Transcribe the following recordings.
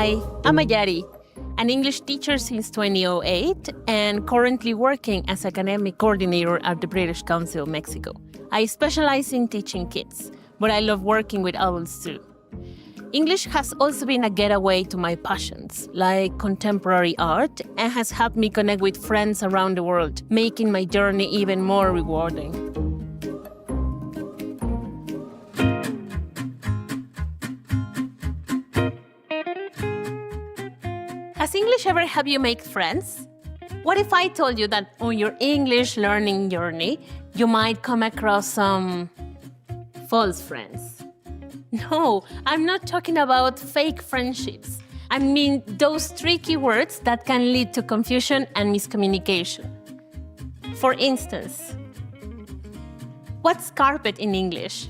Hi, I'm Ayari, an English teacher since 2008 and currently working as academic coordinator at the British Council of Mexico. I specialize in teaching kids, but I love working with adults too. English has also been a getaway to my passions, like contemporary art, and has helped me connect with friends around the world, making my journey even more rewarding. Has English ever helped you make friends? What if I told you that on your English learning journey, you might come across some false friends? No, I'm not talking about fake friendships. I mean those tricky words that can lead to confusion and miscommunication. For instance, what's carpet in English?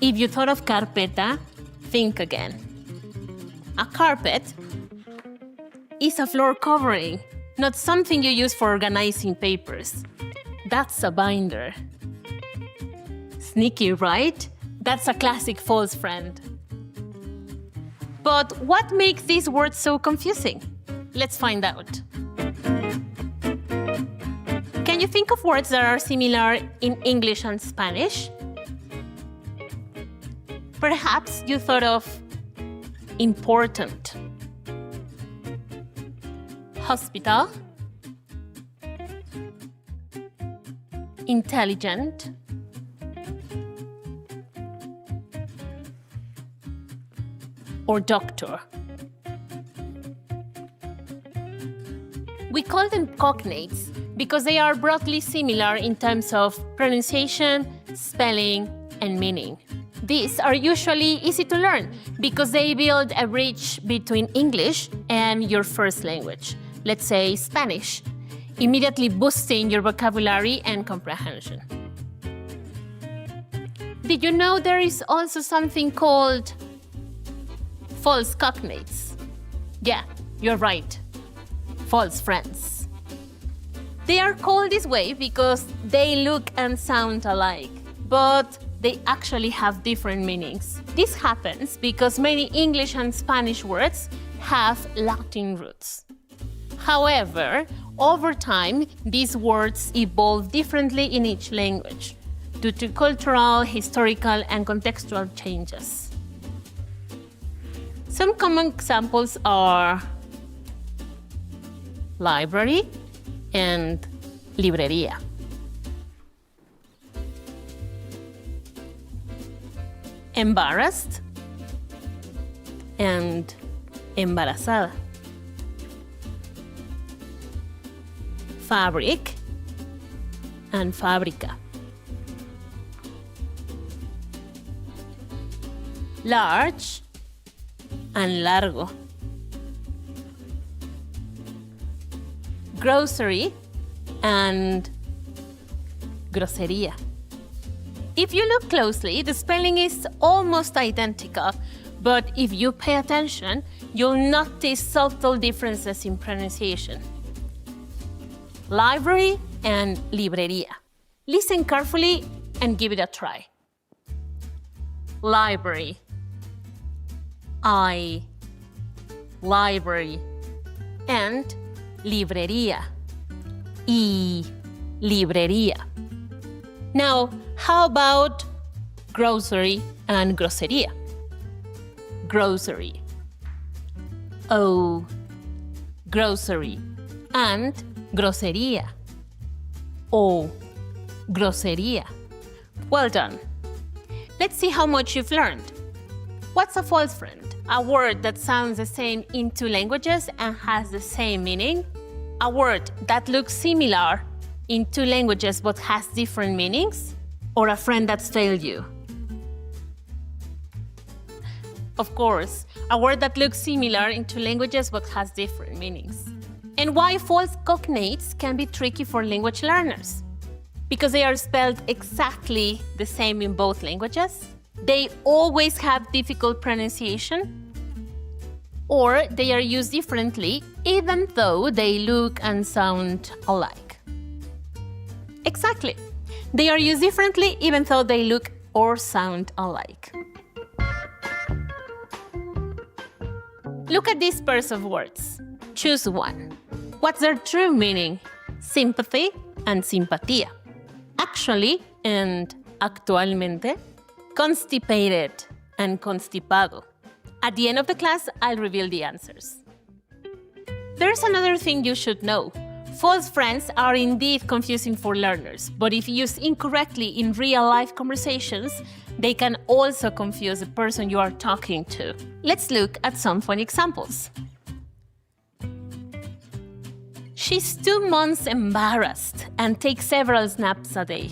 If you thought of carpeta, think again. A carpet is a floor covering, not something you use for organizing papers. That's a binder. Sneaky, right? That's a classic false friend. But what makes these words so confusing? Let's find out. Can you think of words that are similar in English and Spanish? Perhaps you thought of important, hospital, intelligent, or doctor. We call them cognates because they are broadly similar in terms of pronunciation, spelling, and meaning. These are usually easy to learn because they build a bridge between English and your first language, let's say Spanish, immediately boosting your vocabulary and comprehension. Did you know there is also something called false cognates? Yeah, you're right. False friends. They are called this way because they look and sound alike, but they actually have different meanings. This happens because many English and Spanish words have Latin roots. However, over time, these words evolve differently in each language due to cultural, historical, and contextual changes. Some common examples are library and librería. Embarrassed and embarazada. Fabric and fábrica. Large and largo. Grocery and grosería. If you look closely, the spelling is almost identical, but if you pay attention, you'll notice subtle differences in pronunciation. Library and librería. Listen carefully and give it a try. Library. Library. And librería. Librería. Now, how about grocery and grosería? Grocery. Grocery. And grosería. Grosería. Well done. Let's see how much you've learned. What's a false friend? A word that sounds the same in two languages and has the same meaning. A word that looks similar in two languages but has different meanings. Or a friend that's failed you. Of course, a word that looks similar in two languages but has different meanings. And why false cognates can be tricky for language learners? Because they are spelled exactly the same in both languages. They always have difficult pronunciation. Or they are used differently even though they look and sound alike. Exactly. They are used differently even though they look or sound alike. Look at these pairs of words. Choose one. What's their true meaning? Sympathy and simpatía. Actually and actualmente. Constipated and constipado. At the end of the class, I'll reveal the answers. There's another thing you should know. False friends are indeed confusing for learners, but if used incorrectly in real-life conversations, they can also confuse the person you are talking to. Let's look at some fun examples. She's 2 months embarrassed and takes several snaps a day.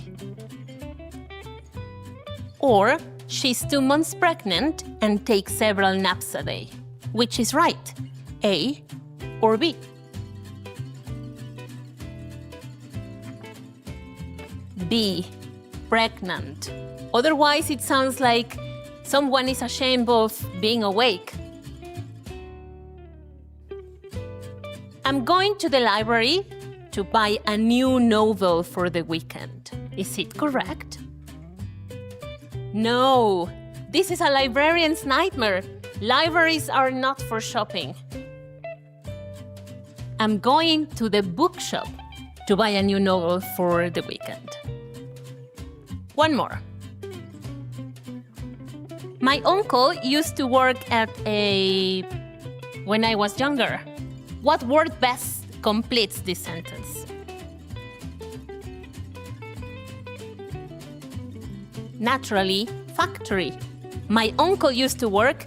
Or, she's 2 months pregnant and takes several naps a day. Which is right, A or B? B, pregnant. Otherwise, it sounds like someone is ashamed of being awake. I'm going to the library to buy a new novel for the weekend. Is it correct? No, this is a librarian's nightmare. Libraries are not for shopping. I'm going to the bookshop to buy a new novel for the weekend. One more. My uncle used to work at when I was younger. What word best completes this sentence? Naturally, factory. My uncle used to work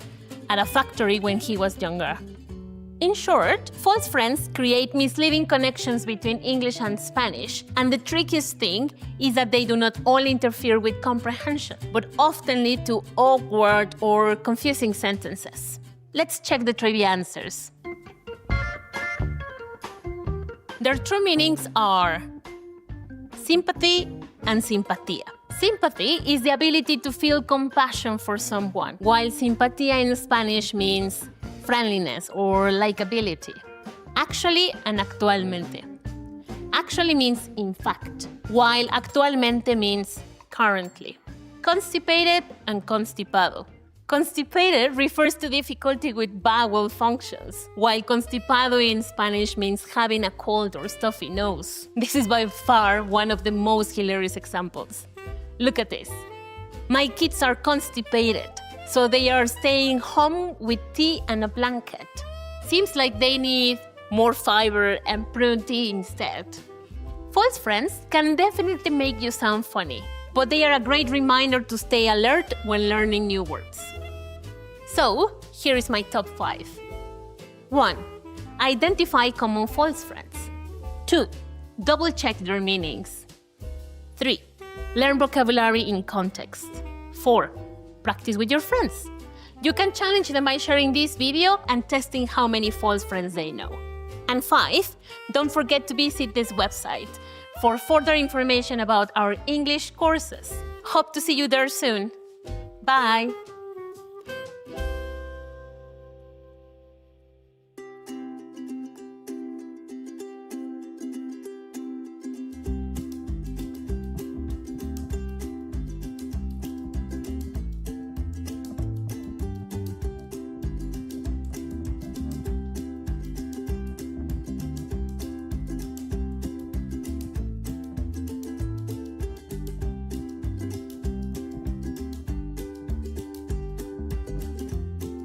at a factory when he was younger. In short, false friends create misleading connections between English and Spanish, and the trickiest thing is that they do not all interfere with comprehension, but often lead to awkward or confusing sentences. Let's check the trivia answers. Their true meanings are sympathy and simpatía. Sympathy is the ability to feel compassion for someone, while simpatía in Spanish means friendliness or likability. Actually and actualmente. Actually means in fact, while actualmente means currently. Constipated and constipado. Constipated refers to difficulty with bowel functions, while constipado in Spanish means having a cold or stuffy nose. This is by far one of the most hilarious examples. Look at this. My kids are constipated, so they are staying home with tea and a blanket. Seems like they need more fiber and prune tea instead. False friends can definitely make you sound funny, but they are a great reminder to stay alert when learning new words. So, here is my top 5. 1. Identify common false friends. 2. Double-check their meanings. 3. Learn vocabulary in context. 4. Practice with your friends. You can challenge them by sharing this video and testing how many false friends they know. And 5. Don't forget to visit this website for further information about our English courses. Hope to see you there soon. Bye!